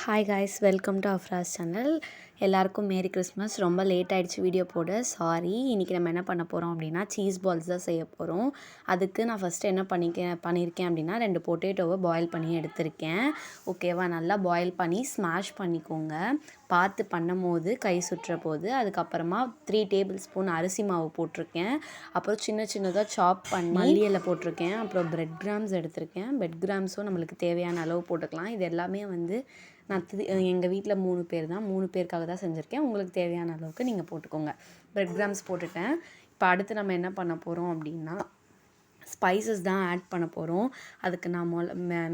Hi guys, welcome to Afraz channel. எல்லாருக்கும் merry Christmas. ரொம்ப late ஆகிடுச்சு வீடியோ போட, சாரி. இன்றைக்கி நம்ம என்ன பண்ண போகிறோம் அப்படின்னா சீஸ் பால்ஸ் தான் செய்ய போகிறோம். அதுக்கு நான் ஃபஸ்ட்டு என்ன பண்ணியிருக்கேன் அப்படின்னா 2 பொட்டேட்டோவை பாயில் பண்ணி எடுத்திருக்கேன். ஓகேவா, நல்லா பாயில் பண்ணி ஸ்மாஷ் பண்ணிக்கோங்க. பார்த்து பண்ணும் போது கை சுற்றுற போது. அதுக்கப்புறமா 3 டேபிள் ஸ்பூன் அரிசி மாவு போட்டிருக்கேன். அப்புறம் சின்ன சின்னதாக சாப் பண்ணி மல்லி இலை போட்டிருக்கேன். அப்புறம் பிரெட் கிராம்ஸ் எடுத்திருக்கேன். பிரெட் கிராம்ஸும் நம்மளுக்கு தேவையான அளவு போட்டுக்கலாம். இது எல்லாமே வந்து நான் எங்கள் வீட்டில் 3 பேர் தான், 3 பேருக்காக தான் செஞ்சுருக்கேன். உங்களுக்கு தேவையான அளவுக்கு நீங்கள் போட்டுக்கோங்க. பிரெட் கிராம்ஸ் போட்டுட்டேன். இப்போ அடுத்து நம்ம என்ன பண்ண போகிறோம் அப்படின்னா ஸ்பைசஸ் தான் ஆட் பண்ண போகிறோம். அதுக்கு நான்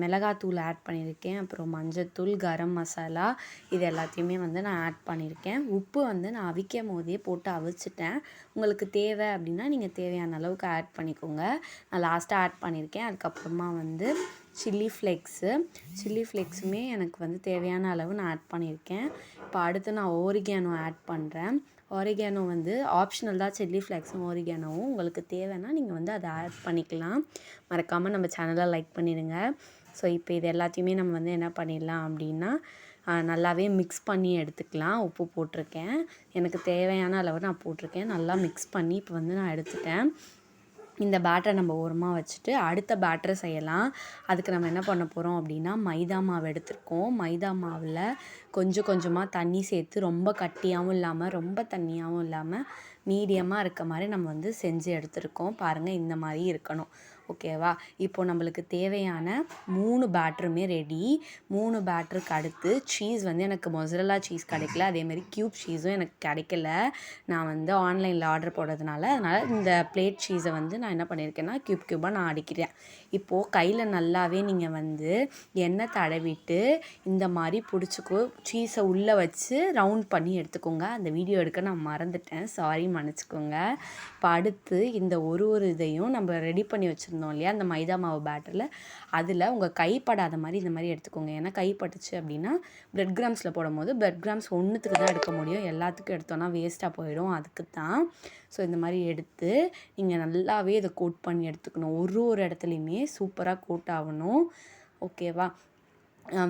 மிளகாத்தூள் ஆட் பண்ணியிருக்கேன். அப்புறம் மஞ்சத்தூள், கரம் மசாலா, இது எல்லாத்தையுமே வந்து நான் ஆட் பண்ணியிருக்கேன். உப்பு வந்து நான் அவிக்கும் போதே போட்டு அவிச்சிட்டேன். உங்களுக்கு தேவை அப்படின்னா நீங்கள் தேவையான அளவுக்கு ஆட் பண்ணிக்கோங்க. நான் லாஸ்ட்டாக ஆட் பண்ணியிருக்கேன். அதுக்கப்புறமா வந்து சில்லி ஃப்ளேக்ஸுமே எனக்கு வந்து தேவையான அளவு நான் ஆட் பண்ணியிருக்கேன். இப்போ அடுத்து நான் ஓரிகானோ ஆட் பண்ணுறேன். ஆரிகானோ வந்து ஆப்ஷனல் தான். சில்லி ஃப்ளேக்ஸும் ஆரிகானோவும் உங்களுக்கு தேவைன்னா நீங்கள் வந்து அதை ஆட் பண்ணிக்கலாம். மறக்காமல் நம்ம சேனலை லைக் பண்ணிடுங்க. ஸோ இப்போ இது எல்லாத்தையுமே நம்ம வந்து என்ன பண்ணிடலாம் அப்படின்னா நல்லாவே மிக்ஸ் பண்ணி எடுத்துக்கலாம். உப்பு போட்டிருக்கேன், எனக்கு தேவையான அளவு நான் போட்டிருக்கேன். நல்லா மிக்ஸ் பண்ணி இப்போ வந்து நான் எடுத்துட்டேன். இந்த பேட்டரை நம்ம ஓரமாக வச்சுட்டு அடுத்த பேட்டரை செய்யலாம். அதுக்கு நம்ம என்ன பண்ண போகிறோம் அப்படின்னா மைதா மாவு எடுத்துருக்கோம். மைதா மாவில் கொஞ்சம் கொஞ்சமாக தண்ணி சேர்த்து, ரொம்ப கட்டியாகவும் இல்லாமல் ரொம்ப தண்ணியாகவும் இல்லாமல் மீடியமாக இருக்க மாதிரி நம்ம வந்து செஞ்சு எடுத்துருக்கோம். பாருங்கள், இந்த மாதிரி இருக்கணும். ஓகேவா, இப்போது நம்மளுக்கு தேவையான 3 பேட்டருமே ரெடி. 3 பேட்டருக்கு அடுத்து சீஸ் வந்து எனக்கு மொசரல்லா சீஸ் கிடைக்கல, அதேமாதிரி க்யூப் சீஸும் எனக்கு கிடைக்கல. நான் வந்து ஆன்லைனில் ஆர்டர் போடுறதுனால அதனால் இந்த பிளேட் சீஸை வந்து நான் என்ன பண்ணியிருக்கேன்னா க்யூபாக நான் அடிக்கிறேன். இப்போது கையில் நல்லாவே நீங்கள் வந்து எண்ணெய் தடவிட்டு இந்த மாதிரி பிடிச்சிக்கோ. சீஸை உள்ளே வச்சு ரவுண்ட் பண்ணி எடுத்துக்கோங்க. அந்த வீடியோ எடுக்க நான் மறந்துட்டேன், சாரி, மன்னிச்சிக்கோங்க. இப்போ அடுத்து இந்த ஒரு இதையும் நம்ம ரெடி பண்ணி வச்சுருந்தோம் இல்லையா, அந்த மைதா மாவு பேட்டரில், அதில் உங்கள் கைப்படாத மாதிரி இந்த மாதிரி எடுத்துக்கோங்க. ஏன்னா கைப்பட்டுச்சு அப்படின்னா பிரெட் கிராம்ஸில் போடும் போது பிரெட் கிராம்ஸ் ஒன்றுத்துக்கு தான் எடுக்க முடியும். எல்லாத்துக்கும் எடுத்தோன்னா வேஸ்ட்டாக போயிடும். அதுக்கு தான். ஸோ இந்த மாதிரி எடுத்து நீங்கள் நல்லாவே இதை கோட் பண்ணி எடுத்துக்கணும். ஒரு இடத்துலையுமே சூப்பராக கோட் ஆகணும். ஓகேவா,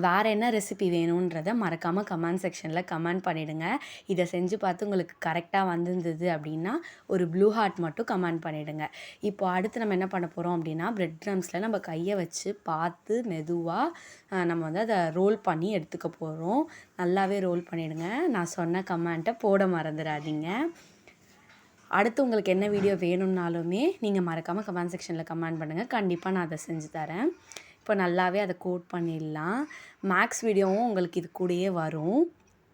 வேறு என்ன ரெசிபி வேணுன்றதை மறக்காமல் கமெண்ட் செக்ஷனில் கமெண்ட் பண்ணிவிடுங்க. இதை செஞ்சு பார்த்து உங்களுக்கு கரெக்டாக வந்திருந்தது அப்படின்னா ஒரு ப்ளூ ஹார்ட் மட்டும் கமெண்ட் பண்ணிவிடுங்க. இப்போ அடுத்து நம்ம என்ன பண்ண போகிறோம் அப்படின்னா பிரெட் கிராம்ஸில் நம்ம கையை வச்சு பார்த்து மெதுவாக நம்ம வந்து அதை ரோல் பண்ணி எடுத்துக்க போகிறோம். நல்லாவே ரோல் பண்ணிவிடுங்க. நான் சொன்ன கமெண்ட்டை போட மறந்துடாதீங்க. அடுத்து உங்களுக்கு என்ன வீடியோ வேணும்னாலுமே நீங்கள் மறக்காமல் கமெண்ட் செக்ஷனில் கமெண்ட் பண்ணுங்கள். கண்டிப்பாக நான் அதை செஞ்சு தரேன். இப்போ நல்லாவே அதை கோட் பண்ணிடலாம். மேக்ஸ் வீடியோவும் உங்களுக்கு இது கூடயே வரும்.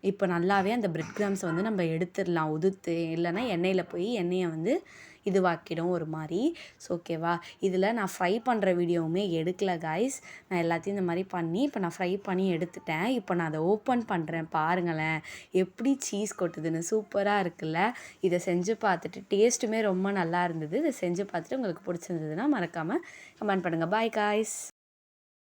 இப்போ நல்லாவே அந்த பிரெட் கிராம்ஸை வந்து நம்ம எடுத்துடலாம் உதுத்து, இல்லைன்னா எண்ணெயில் போய் எண்ணெயை வந்து இதுவாக்கிடும் ஒரு மாதிரி. ஸோ ஓகேவா, இதில் நான் ஃப்ரை பண்ணுற வீடியோவுமே எடுக்கல காய்ஸ். நான் எல்லாத்தையும் இந்த மாதிரி பண்ணி இப்போ நான் ஃப்ரை பண்ணி எடுத்துட்டேன். இப்போ நான் அதை ஓப்பன் பண்ணுறேன். பாருங்களேன் எப்படி சீஸ் கொட்டுதுன்னு. சூப்பராக இருக்குல்ல. இதை செஞ்சு பார்த்துட்டு டேஸ்ட்டுமே ரொம்ப நல்லா இருந்தது. இதை செஞ்சு பார்த்துட்டு உங்களுக்கு பிடிச்சிருந்ததுன்னா மறக்காமல் கமெண்ட் பண்ணுங்கள். Bye guys.